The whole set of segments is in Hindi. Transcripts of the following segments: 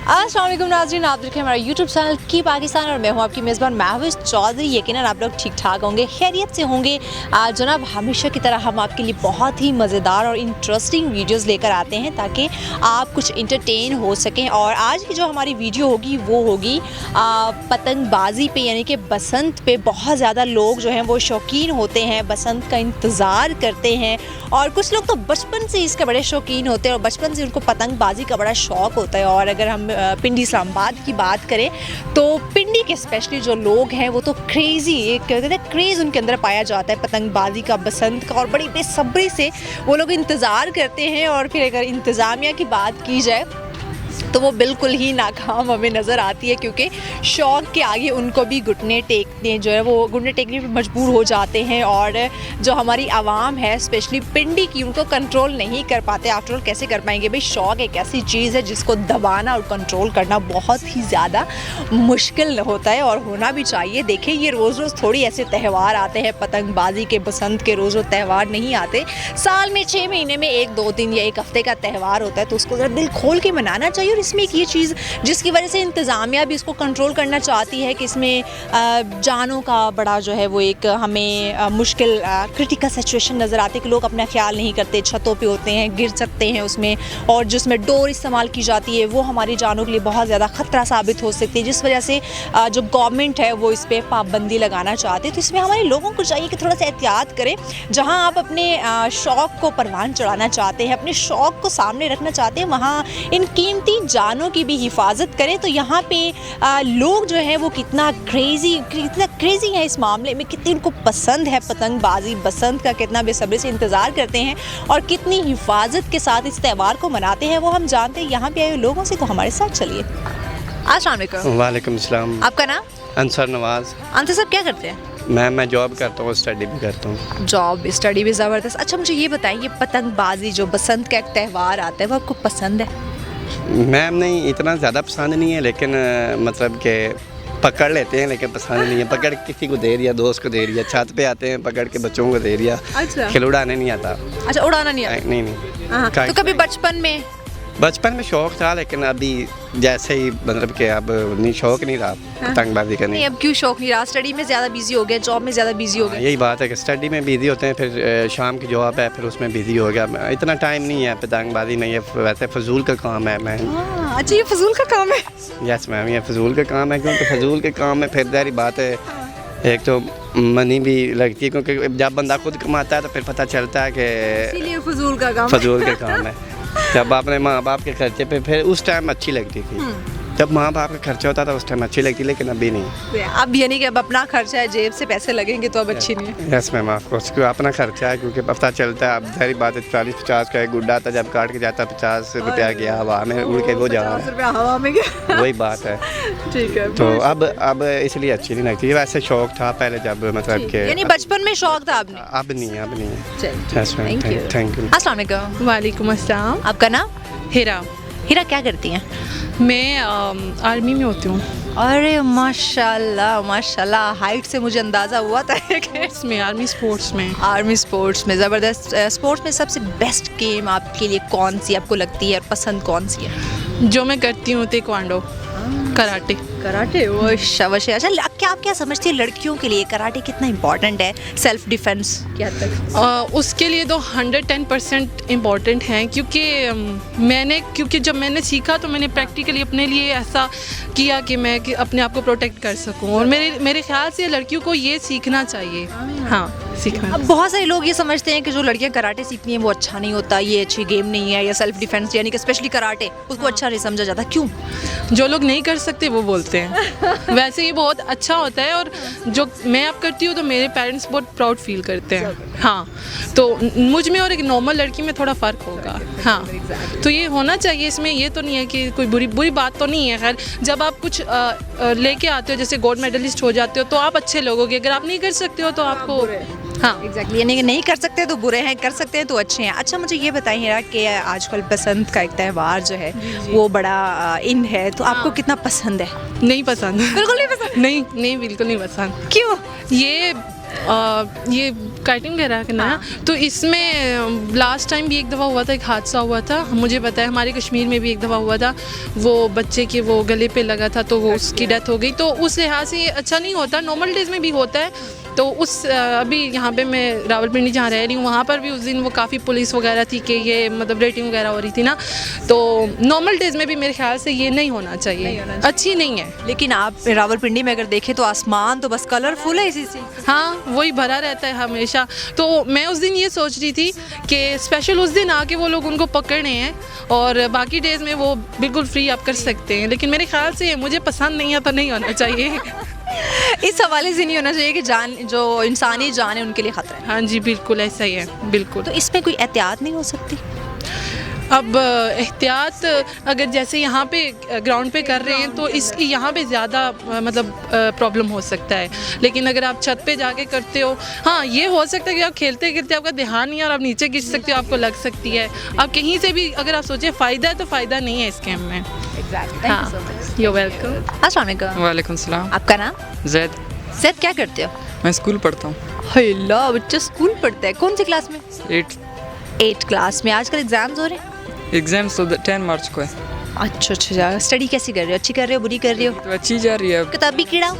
अस्सलाम वालेकुम नाज़रीन, आप देख रहे हैं हमारा यूट्यूब चैनल की पाकिस्तान और मैं हूं आपकी मेज़बान महविश चौधरी। यकीनन आप लोग ठीक ठाक होंगे, खैरियत से होंगे। जनाब, हमेशा की तरह हम आपके लिए बहुत ही मज़ेदार और इंटरेस्टिंग वीडियोस लेकर आते हैं ताकि आप कुछ इंटरटेन हो सकें। और आज की जो हमारी वीडियो होगी वो होगी पतंगबाजी पे, यानी कि बसंत पे बहुत ज़्यादा लोग जो हैं वो शौकीन होते हैं, बसंत का इंतज़ार करते हैं। और कुछ लोग तो बचपन से इसके बड़े शौकीन होते हैं और बचपन से उनको पतंगबाजी का बड़ा शौक़ होता है। और अगर हम पिंडी इस्लामाबाद की बात करें तो पिंडी के स्पेशली जो लोग हैं वो तो क्रेज़ी, एक कहते हैं क्रेज़ उनके अंदर पाया जाता है पतंगबाजी का, बसंत का, और बड़ी बेसब्री से वो लोग इंतज़ार करते हैं। और फिर अगर इंतज़ामिया की बात की जाए तो वो बिल्कुल ही नाकाम हमें नज़र आती है, क्योंकि शौक़ के आगे उनको भी घुटने टेकने जो है वो घुटने टेकने पर मजबूर हो जाते हैं। और जो हमारी आवाम है स्पेशली पिंडी की, उनको कंट्रोल नहीं कर पाते। आफ्टर ऑल कैसे कर पाएंगे भाई? शौक़ एक ऐसी चीज़ है जिसको दबाना और कंट्रोल करना बहुत ही ज़्यादा मुश्किल होता है और होना भी चाहिए। देखिए, ये रोज़ रोज़ थोड़ी ऐसे त्यौहार आते हैं पतंगबाजी के, बसंत के रोज़ रोज़ त्यौहार नहीं आते। साल में 6 महीने में 1-2 दिन या 1 हफ़्ते का त्यौहार होता है, तो उसको ज़रा दिल खोल के मनाना चाहिए। और इसमें एक ये चीज़ जिसकी वजह से इंतज़ामिया भी इसको कंट्रोल करना चाहती है कि इसमें जानों का बड़ा जो है वो एक हमें मुश्किल क्रिटिकल सिचुएशन नज़र आती है कि लोग अपना ख्याल नहीं करते, छतों पे होते हैं, गिर सकते हैं उसमें, और जिसमें डोर इस्तेमाल की जाती है वो हमारी जानों के लिए बहुत ज़्यादा ख़तरा साबित हो सकती है, जिस वजह से जो गवर्नमेंट है वो इस पर पाबंदी लगाना चाहती है। तो इसमें हमारे लोगों को चाहिए कि थोड़ा सा एहतियात करें। जहाँ आप अपने शौक़ को परवान चढ़ाना चाहते हैं, अपने शौक़ को सामने रखना चाहते हैं, वहाँ इन कीमती जानों की भी हिफाजत करें। तो यहाँ पे लोग जो हैं वो कितना क्रेज़ी है इस मामले में, कितनी उनको पसंद है पतंगबाजी, बसंत का कितना बेसब्री से इंतज़ार करते हैं और कितनी हिफाजत के साथ इस त्यौहार को मनाते हैं वो हम जानते हैं यहाँ पे आए लोगों से। तो हमारे साथ चलिए। अस्सलाम वालेकुम। वालेकुम अस्सलाम। आपका नाम? अंसर नवाज़। अंसर साहब, क्या करते हैं? मैं जॉब करता हूँ, स्टडी भी करता हूँ। जॉब स्टडी भी ज़बरदस्त। अच्छा, मुझे ये बताइए, पतंगबाजी जो बसंत का एक त्यौहार आता है वो आपको पसंद है? मैम नहीं, इतना ज़्यादा पसंद नहीं है, लेकिन मतलब कि पकड़ लेते हैं, लेकिन पसंद नहीं है। पकड़ किसी को दे दिया, दोस्त को दे दिया, छत पे आते हैं पकड़ के बच्चों को दे दिया। अच्छा, खिल उड़ाने नहीं आता। अच्छा, उड़ाना नहीं आता? नहीं। तो कभी बचपन में शौक़ था, लेकिन अभी जैसे ही मतलब कि अब नहीं, शौक़ नहीं रहा पतंगबाजी करने। नहीं, अब क्यों शौक़ नहीं रहा? स्टडी में ज़्यादा बिजी हो गया, जॉब में ज़्यादा बिजी हो गया? यही बात है कि स्टडी में बिजी होते हैं, फिर शाम की जॉब है, फिर उसमें बिजी हो गया। इतना टाइम नहीं है पतंगबाजी में, ये वैसे फजूल का काम है। मैं अच्छा, ये फजूल का काम है? यस मैम, ये फजूल का काम है, क्योंकि फजूल के काम में फिर जारी बात है, एक तो मनी भी लगती है, क्योंकि जब बंदा खुद कमाता है तो फिर पता चलता है कि इसीलिए फजूल का काम है। जब अपने माँ बाप के खर्चे पे फिर उस टाइम अच्छी लगती थी, जब माँ बाप का खर्चा होता था उस टाइम अच्छी लगती, लेकिन अभी नहीं। अब यानी कि अब अपना खर्चा है, जेब से पैसे लगेंगे तो अब अच्छी नहीं है। यस मैम, आपको उसको अपना खर्चा है, क्योंकि पता चलता है। अब सारी बात है, 40-50 का एक गुड्डा था, जब काट के जाता 50 रुपया गया हवा में उड़ के, वो जा हवा में गया। वही बात है। ठीक है। तो अब इसलिए अच्छी नहीं लगती। वैसे शौक था पहले, जब मतलब के यानी बचपन में शौक था, अब नहीं है। Thank you. अस्सलाम वालेकुम। वालेकुम अस्सलाम। आपका नाम? हिरा। हिरा, क्या करती हैं? मैं आर्मी में होती हूँ। अरे माशाल्लाह माशाल्लाह, हाइट से मुझे अंदाज़ा हुआ था कि आर्मी स्पोर्ट्स में ज़बरदस्त। स्पोर्ट्स में सबसे बेस्ट गेम आपके लिए कौन सी आपको लगती है और पसंद कौन सी है? जो मैं करती हूँ ताइक्वांडो, कराटे। वो शाबाश। अच्छा, आप क्या समझती है लड़कियों के लिए कराटे कितना इम्पोर्टेंट है सेल्फ डिफेंस के हद तक? उसके लिए तो 110% इम्पॉर्टेंट है, क्योंकि जब मैंने सीखा तो मैंने प्रैक्टिकली अपने लिए ऐसा किया कि मैं अपने आप को प्रोटेक्ट कर सकूं। और मेरे ख्याल से लड़कियों को ये सीखना चाहिए। हाँ, सीखना। अब बहुत सारे लोग ये समझते हैं कि जो लड़कियां कराटे सीखती हैं वो अच्छा नहीं होता, ये अच्छी गेम नहीं है, या सेल्फ डिफेंस यानी कि स्पेशली कराटे उसको अच्छा नहीं समझा जाता। क्यों? जो लोग नहीं कर सकते वो बोलते हैं। वैसे ये बहुत अच्छा होता है, और जो मैं अब करती हूँ तो मेरे पेरेंट्स बहुत प्राउड फील करते हैं। हाँ, तो मुझ में और एक नॉर्मल लड़की में थोड़ा फ़र्क होगा। हाँ, तो ये होना चाहिए। इसमें ये तो नहीं है कि कोई बुरी बात तो नहीं है। खैर, जब आप कुछ लेके आते हो, जैसे गोल्ड मेडलिस्ट हो जाते हो, तो आप अच्छे लोगों के, अगर आप नहीं कर सकते हो तो आपको, हाँ एग्जैक्टली, यानी कि नहीं कर सकते तो बुरे हैं, कर सकते हैं तो अच्छे हैं। अच्छा, मुझे ये बताइए कि आजकल बसंत का एक त्यौहार जो है वो बड़ा इन है, तो आपको कितना पसंद है? नहीं पसंद। बिल्कुल नहीं पसंद? नहीं, बिल्कुल नहीं पसंद। क्यों? ये काइटिंग वगैरह करना है, तो इसमें लास्ट टाइम भी एक दफ़ा हुआ था, एक हादसा हुआ था, मुझे पता है हमारे कश्मीर में भी एक दफ़ा हुआ था, वो बच्चे के वो गले पे लगा था तो वो उसकी डेथ हो गई। तो उस लिहाज से ये अच्छा नहीं होता, नॉर्मल डेज़ में भी होता है। तो उस अभी यहाँ पे मैं रावलपिंडी जहाँ रह रही हूँ वहाँ पर भी उस दिन वो काफ़ी पुलिस वगैरह थी कि ये मतलब रेटिंग वगैरह हो रही थी ना, तो नॉर्मल डेज़ में भी मेरे ख्याल से ये नहीं होना चाहिए, अच्छी नहीं है। लेकिन आप रावलपिंडी में अगर देखें तो आसमान तो बस कलरफुल है इसी से। हाँ, वही भरा रहता है हमेशा। तो मैं उस दिन ये सोच रही थी कि स्पेशल उस दिन आके वो लोग उनको पकड़ रहे हैं और बाकी डेज़ में वो बिल्कुल फ्री आप कर सकते हैं, लेकिन मेरे ख्याल से मुझे पसंद नहीं है तो नहीं होना चाहिए। इस हवाले से नहीं होना चाहिए कि जान जो इंसानी जान है उनके लिए खतरा है। हाँ जी, बिल्कुल ऐसा ही है, बिल्कुल। तो इसमें कोई एहतियात नहीं हो सकती? अब एहतियात अगर जैसे यहाँ पे ग्राउंड पे कर रहे हैं तो इसकी यहाँ पे ज़्यादा मतलब प्रॉब्लम हो सकता है, लेकिन अगर आप छत पे जाके करते हो, हाँ ये हो सकता है कि आप खेलते खेलते आपका ध्यान नहीं है और आप नीचे गिर सकते हो, आपको लग सकती है। आप कहीं से भी अगर आप सोचें फ़ायदा है तो फ़ायदा नहीं है इस गेम में। हाँ, यू वेलकम। अस्सलाम वालेकुम। वालेकुम सलाम। आपका नाम? जैद। जैद, क्या करते हो? मैं स्कूल पढ़ता हूँ। हेलो, बच्चा स्कूल पढ़ता है, कौन सी क्लास में? 8 क्लास में। आजकल एग्जाम्स हो रहे हैं? एग्जाम्स तो 10 मार्च को है। अच्छा, स्टडी कैसी कर रहे हो? अच्छी कर रहे हो, बुरी कर रहे हो? तो अच्छी जा रही है। किताबी कीड़ा हो?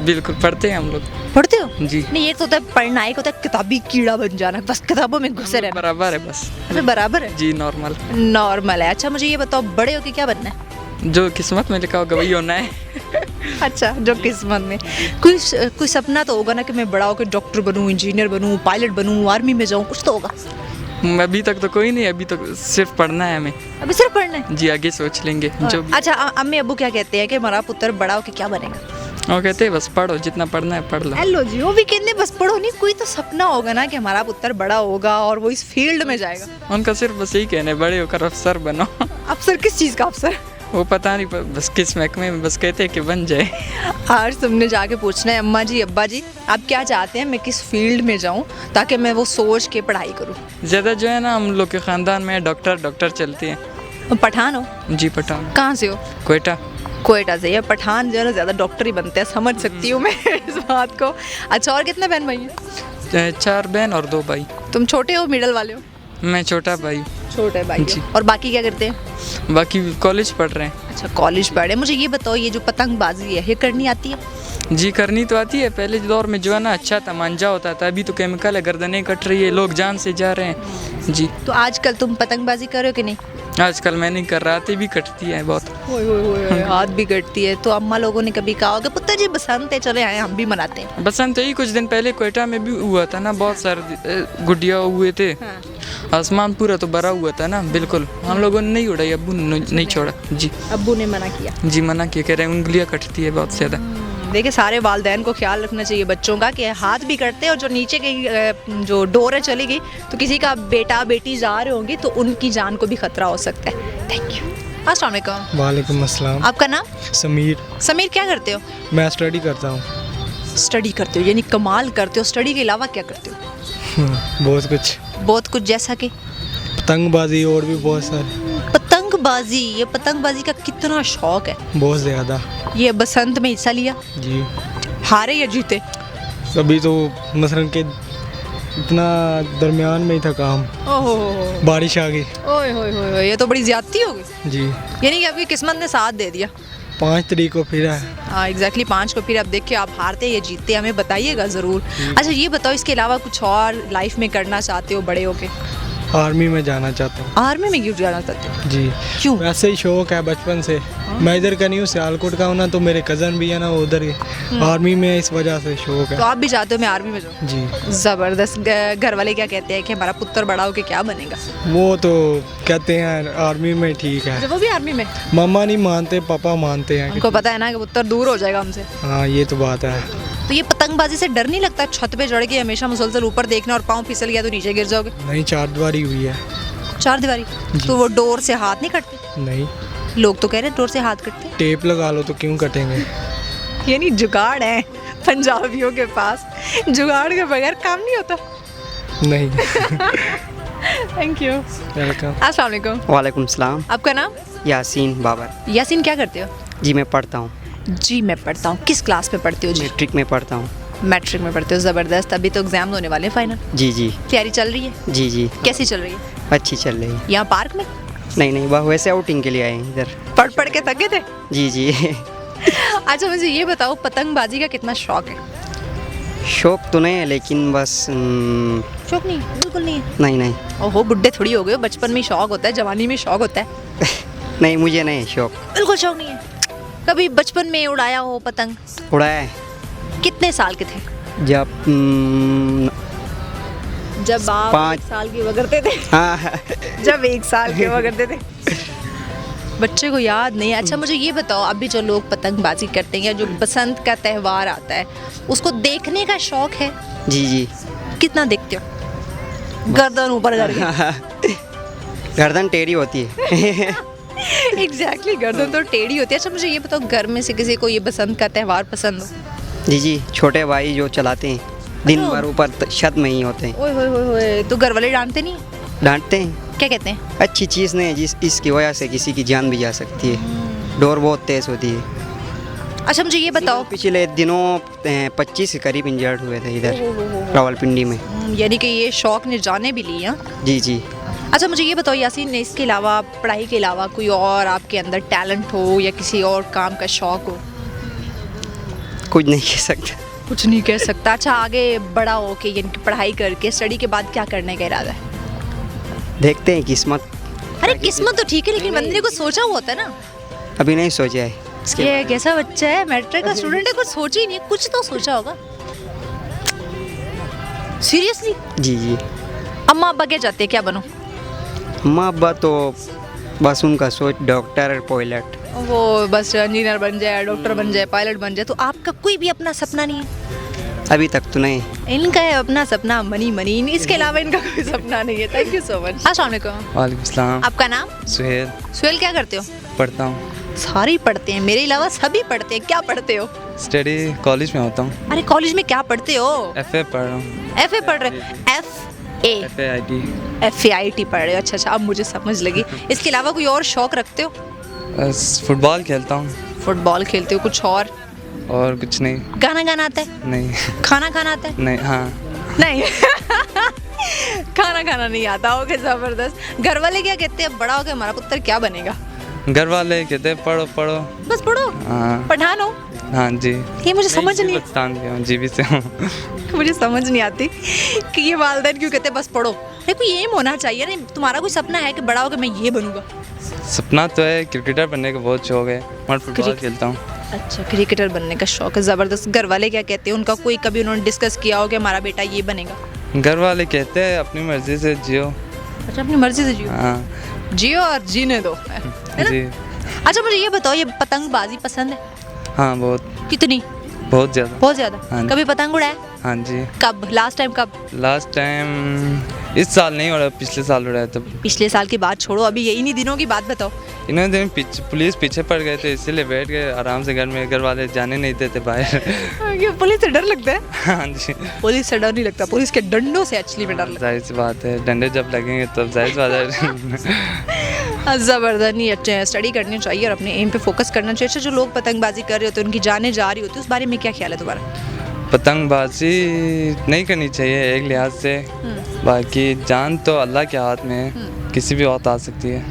बिल्कुल पढ़ते हैं हम लोग। पढ़ते हो? जी। नहीं, एक तो होता है पढ़ना, एक होता है किताबी कीड़ा बन जाना, बस किताबों में घुसे रहना। बराबर है बस। अच्छा, बराबर है? जी, नॉर्मल। नॉर्मल है। अच्छा, मुझे ये बताओ, बड़े होके क्या बनना है? जो किस्मत में लिखा होगा वही होना है। अच्छा, जो किस्मत में। कोई सपना तो होगा ना कि मैं बड़ा होकर डॉक्टर बनूं, इंजीनियर बनूं, पायलट बनूं, आर्मी में जाऊं, कुछ तो होगा। अभी तक तो कोई नहीं, अभी तो सिर्फ पढ़ना है हमें। अभी सिर्फ पढ़ना है? जी, आगे सोच लेंगे जो भी। अच्छा, अम्मी अब्बू क्या कहते हैं कि हमारा पुत्र बड़ा होकर क्या बनेगा? वो कहते हैं बस पढ़ो, जितना पढ़ना है पढ़ लो। हेलो जी, वो भी कहते बस पढ़ो नहीं, कोई तो सपना होगा ना कि हमारा पुत्र बड़ा होगा और वो इस फील्ड में जाएगा। उनका सिर्फ बस यही कहना है, बड़े होकर अफसर बनो। अफसर? किस चीज़ का अफसर? वो पता नहीं, बस किस महकमे में, बस कहते हैं कि बन जाए। आज तुमने जाके पूछना है, अम्मा जी अब्बा जी आप क्या चाहते हैं मैं किस फील्ड में जाऊं, ताकि मैं वो सोच के पढ़ाई करूं। ज़्यादा जो है ना हम लोग के ख़ानदान में डॉक्टर चलते हैं। पठान हो? जी, पठान। कहाँ से हो? कोयटा। कोयटा से। ये पठान जो है ना ज़्यादा डॉक्टर ही बनते हैं, समझ सकती हूँ मैं इस बात को। अच्छा, और कितने बहन भाई हैं? 4 बहन और 2 भाई। तुम छोटे हो, मिडल वाले हो? मैं छोटा भाई। छोटे भाई जी। और बाकी क्या करते हैं? बाकी कॉलेज पढ़ रहे हैं। अच्छा, कॉलेज पढ़े। मुझे ये बताओ, ये जो पतंगबाजी है ये करनी आती है? जी, करनी तो आती है। पहले दौर में जो है ना अच्छा था, मांझा होता था, अभी तो केमिकल है, गर्दनें कट रही है, लोग जान से जा रहे हैं। जी। तो आजकल तुम पतंगबाजी कर रहे हो कि नहीं? आजकल मैं नहीं कर रहा, आते भी कटती है बहुत। हाथ भी कटती है। तो अम्मा लोगों ने कभी कहा होगा पुत्र जी बसंत है, चले आए हम भी मनाते हैं? बसंत यही कुछ दिन पहले कोयटा में भी हुआ था ना, बहुत सारे गुड्डिया हुए थे। हाँ। आसमान पूरा तो भरा हुआ था ना, बिल्कुल। हम लोगों ने नहीं उड़ाई, अब्बू ने नहीं छोड़ा। जी। अब्बू ने मना किया? जी, मना किया, कह रहे हैं उंगलियां कटती है बहुत ज़्यादा। देखिए, सारे वालिदैन को ख्याल रखना चाहिए बच्चों का कि हाथ भी कटते हैं, और जो नीचे की जो डोर है चली गई तो किसी का बेटा बेटी जा रहे होंगे तो उनकी जान को भी खतरा हो सकता है। Thank you. अस्सलाम वालेकुम। वालेकुम अस्सलाम। आपका नाम? समीर। समीर, क्या करते हो? मैं स्टडी करता हूँ। स्टडी करते हो, यानी कमाल करते हो। स्टडी के अलावा क्या करते हो? बहुत कुछ। बहुत कुछ, जैसा कि? पतंगबाजी और भी बहुत सारे। पतंगबाजी, ये पतंगबाजी का कितना शौक है? बहुत ज़्यादा। ये बसंत में हिस्सा लिया? जी। हारे या जीते? अभी तो मसलन के इतना दरमियान में ही था काम, ओहो, बारिश आ गई। ओए होए होए, ये तो बड़ी ज्यादती हो गई। जी। यानी कि आपकी किस्मत ने साथ दे दिया। 5 तारीख को फिर है। हाँ, एग्जैक्टली 5 को फिर। अब देखिए आप हारते या जीतते हमें बताइएगा ज़रूर। अच्छा, ये बताओ इसके अलावा कुछ और लाइफ में करना चाहते हो बड़े होके? आर्मी में जाना चाहता हूँ। आर्मी में क्यों जाना चाहते हो? जी। क्यों? वैसे ही शौक है बचपन से। मैं इधर का नहीं हूँ, सियालकोट का हूँ ना, तो मेरे कज़न भी है ना, वो उधर ही आर्मी में, इस वजह से शौक तो है। आप भी चाहते हो मैं आर्मी में जाऊँ? जी। ज़बरदस्त। घर वाले क्या कहते हैं कि हमारा पुत्र बड़ा होके क्या बनेगा? वो तो कहते हैं आर्मी में ठीक है। जब वो भी आर्मी में? मामा नहीं मानते, पापा मानते हैं। उनको पता है ना कि पुत्र दूर हो जाएगा हमसे। हाँ, ये तो बात है। तो ये पतंगबाजी से डर नहीं लगता, छत पे चढ़ के हमेशा मुसलसल ऊपर देखना और पाँव फिसल गया तो नीचे गिर जाओगे? नहीं, 4 दीवारी हुई है। 4 दीवारी? तो वो डोर से हाथ नहीं कटते? नहीं। लोग तो कह रहे हैं डोर से हाथ कटते। टेप लगा लो तो क्यों कटेंगे? यानी जुगाड़ है पंजाबियों के पास, जुगाड़ के बगैर काम नहीं होता। नहीं। Thank you. वेलकम। अस्सलाम वालेकुम। वालेकुम सलाम। आपका नाम? यासीन बाबर। यासीन, क्या करते हो? जी, मैं पढ़ता हूँ। जी, मैं पढ़ता हूँ। किस क्लास में पढ़ते हो जी? मैट्रिक में पढ़ता हूँ। मैट्रिक में पढ़ते हो, ज़बरदस्त। अभी तो एग्जाम होने वाले हैं फाइनल, जी जी तैयारी चल रही है? जी जी कैसी चल रही है? अच्छी चल रही है। यहाँ पार्क में? नहीं वह वैसे आउटिंग के लिए आए हैं इधर। पढ़ पढ़ के थके थे? जी जी अच्छा मुझे ये बताओ, पतंगबाजी का कितना शौक है? शौक तो नहीं है लेकिन बस शौक नहीं, बिल्कुल नहीं है। नहीं ओहो, बुड्ढे थोड़ी हो गए हो, बचपन में शौक होता है, जवानी में शौक होता है। नहीं मुझे नहीं है शौक। बिल्कुल शौक नहीं है। कभी बचपन में उड़ाया हो पतंग? उड़ाया है कितने साल के थे जब जब आप 5 साल के हुआ करते थे? हाँ जब 1 साल के हुआ करते थे। बच्चे को याद नहीं है। अच्छा मुझे ये बताओ, अभी जो लोग पतंगबाजी करते हैं या जो बसंत का त्यौहार आता है, उसको देखने का शौक है? जी जी कितना देखते हो? गर्दन ऊपर करके। गर्दन टेढ़ी होती है एग्जैक्टली, गर्दन तो टेढ़ी होती है। अच्छा मुझे ये बताओ, घर में से किसी को ये बसंत का त्यौहार पसंद हो? जी जी छोटे भाई जो चलाते हैं दिन भर ऊपर छत में ही होते हैं। ओए होए होए होए, तो घर वाले डांटते नहीं? डांटते हैं। क्या कहते हैं? अच्छी चीज़ नहीं है जिस इसकी वजह से किसी की जान भी जा सकती है। डोर बहुत तेज़ होती है। अच्छा मुझे ये बताओ, पिछले दिनों 25 के करीब इंजर्ड हुए थे इधर रावलपिंडी में। यानी कि ये शौक ने जाने भी ली हैं? जी जी अच्छा मुझे ये बताओ यासीन, इसके अलावा, पढ़ाई के अलावा कोई और आपके अंदर टैलेंट हो या किसी और काम का शौक हो? कुछ नहीं कह सकता। कुछ नहीं कह सकता। अच्छा आगे बड़ा हो के यानी कि पढ़ाई करके स्टडी के बाद क्या करने का इरादा है? देखते हैं किस्मत। अरे किस्मत तो ठीक है, लेकिन बंदे को सोचा हुआ होता है ना। अभी नहीं सोचा है इसके ये कैसा बच्चा है, मैट्रिक का स्टूडेंट है, कुछ सोचा ही नहीं है। कुछ तो सोचा होगा सीरियसली। जी जी अम्मा अब्बा क्या चाहते हैं, क्या बनो? माँ अब्बा तो बस उनका सोच डॉक्टर पायलट। वो बस इंजीनियर बन जाए, डॉक्टर बन जाए, पायलट बन जाए। तो आपका कोई भी अपना सपना नहीं है? अभी तक तो नहीं। इनका है अपना सपना मनी मनी, इसके अलावा इनका कोई सपना नहीं है। Thank you so much. अस्सलाम वालेकुम। वालेकुम सलाम। आपका नाम? सुहेल। सुहेल, क्या करते हो? पढ़ता हूँ। सारे ही पढ़ते हैं, मेरे अलावा सभी पढ़ते हैं। क्या पढ़ते हो? स्टडी कॉलेज में होता हूँ। अरे कॉलेज में क्या पढ़ते हो? FA पढ़ रहा हूँ। FA पढ़ रहे हो? FAIT पढ़ रहे हो? अच्छा, अब मुझे समझ लगी। इसके अलावा कोई और शौक रखते हो? फुटबॉल खेलता हूँ। फुटबॉल खेलते हो? कुछ और कुछ नहीं। गाना गाना आता है? नहीं। खाना खाना आता है? नहीं। हाँ। नहीं खाना खाना नहीं आता। ओके, जबरदस्त। घर वाले क्या कहते हैं, बड़ा हो के हमारा पुत्र क्या बनेगा? घर वाले कहते हैं पढ़ो पढ़ो। बस पढ़ो? हाँ। पठान हो? हाँ जी। ये मुझे समझ नहीं, जीबी से हूँ। मुझे समझ नहीं आती कि ये वालिदैन क्यों कहते हैं बस पढ़ो। अरे कोई एम होना चाहिए ना। तुम्हारा कोई सपना है कि बड़ा होकर मैं ये बनूंगा? सपना तो है, क्रिकेटर बनने का बहुत शौक है, मैं फुटबॉल खेलता हूँ। अच्छा, क्रिकेटर बनने का शौक है, ज़बरदस्त। घर वाले क्या कहते हैं? उनका कोई कभी उन्होंने डिस्कस किया हो कि हमारा बेटा ये बनेगा? घर वाले कहते हैं अपनी मर्जी से जियो। अच्छा, अपनी मर्जी से जियो। हाँ जियो और जीने दो, है ना? जी। अच्छा मुझे ये बताओ, ये पतंगबाजी पसंद है? हाँ बहुत। कितनी? बहुत ज़्यादा। बहुत ज़्यादा। हाँ। कभी पतंग उड़ाया? हाँ जी। कब? लास्ट टाइम कब? लास्ट टाइम इस साल नहीं उड़ा, पिछले साल उड़ाया था। पिछले साल की बात छोड़ो, अभी यही नहीं दिनों की बात बताओ। इन्होंने दिन पुलिस पीछे पड़ गए थे, इसीलिए बैठ गए आराम से घर में। घर वाले जाने नहीं देते बाहर। ये पुलिस से डर लगता है? हाँ जी। पुलिस से डर नहीं लगता, पुलिस के डंडों से एक्चुअली में डर लगता जाहिर सी बात है, डंडे जब लगेंगे तब जाहिर सी बात है। है। ज़बरदस्त। नहीं, अच्छे स्टडी करनी चाहिए और अपने एम पे फोकस करना चाहिए। अच्छा, जो लोग पतंगबाजी कर रहे होते हैं, उनकी जाने जा रही होती है, उस बारे में क्या ख्याल है तुम्हारा? पतंगबाजी नहीं करनी चाहिए एक लिहाज से, बाकी जान तो अल्लाह के हाथ में है, किसी भी वक्त आ सकती है।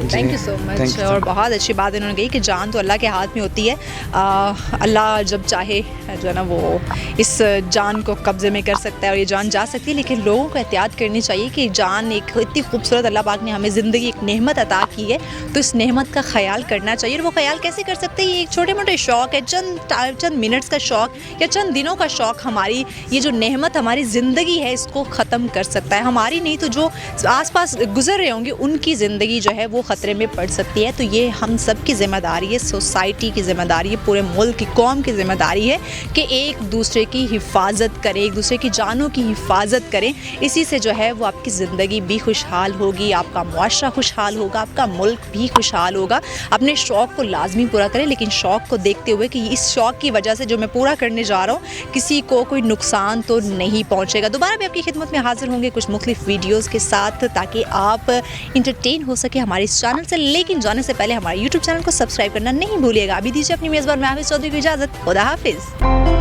Thank you so much. और बहुत अच्छी बात इन्होंने कही कि जान तो अल्लाह के हाथ में होती है। अल्लाह जब चाहे जो है ना वो इस जान को कब्ज़े में कर सकता है और ये जान जा सकती है, लेकिन लोगों को एहतियात करनी चाहिए कि जान एक इतनी खूबसूरत, अल्लाह पाक ने हमें ज़िंदगी एक नेमत अता की है, तो इस नेमत का ख्याल करना चाहिए। और वो ख्याल कैसे कर सकते हैं? ये एक छोटे मोटे शौक़ है, चंद मिनट्स का शौक़ या चंद दिनों का शौक़ हमारी ये जो नेमत हमारी ज़िंदगी है इसको ख़त्म कर सकता है। हमारी नहीं तो जो आसपास गुजर रहे होंगे उनकी ज़िंदगी जो है वो ख़तरे में पड़ सकती है। तो ये हम सब की ज़िम्मेदारी है, सोसाइटी की ज़िम्मेदारी है, पूरे मुल्क की कौम की ज़िम्मेदारी है कि एक दूसरे की हिफाजत करें, एक दूसरे की जानों की हिफाजत करें। इसी से जो है वो आपकी ज़िंदगी भी खुशहाल होगी, आपका मुआशरा खुशहाल होगा, आपका मुल्क भी खुशहाल होगा। अपने शौक़ को लाजमी पूरा करें, लेकिन शौक़ को देखते हुए कि इस शौक़ की वजह से जो मैं पूरा करने जा रहा हूँ किसी को कोई नुकसान तो नहीं पहुँचेगा। दोबारा भी आपकी खिदमत में हाजिर होंगे कुछ मुख्तलिफ वीडियोज़ के साथ, ताकि आप इंटरटेन हो सके हमारे इस चैनल से। लेकिन जाने से पहले हमारे YouTube चैनल को सब्सक्राइब करना नहीं भूलिएगा। अभी दीजिए अपनी मेज़बान महविश चौधरी को इजाज़त। खुदा हाफिज़।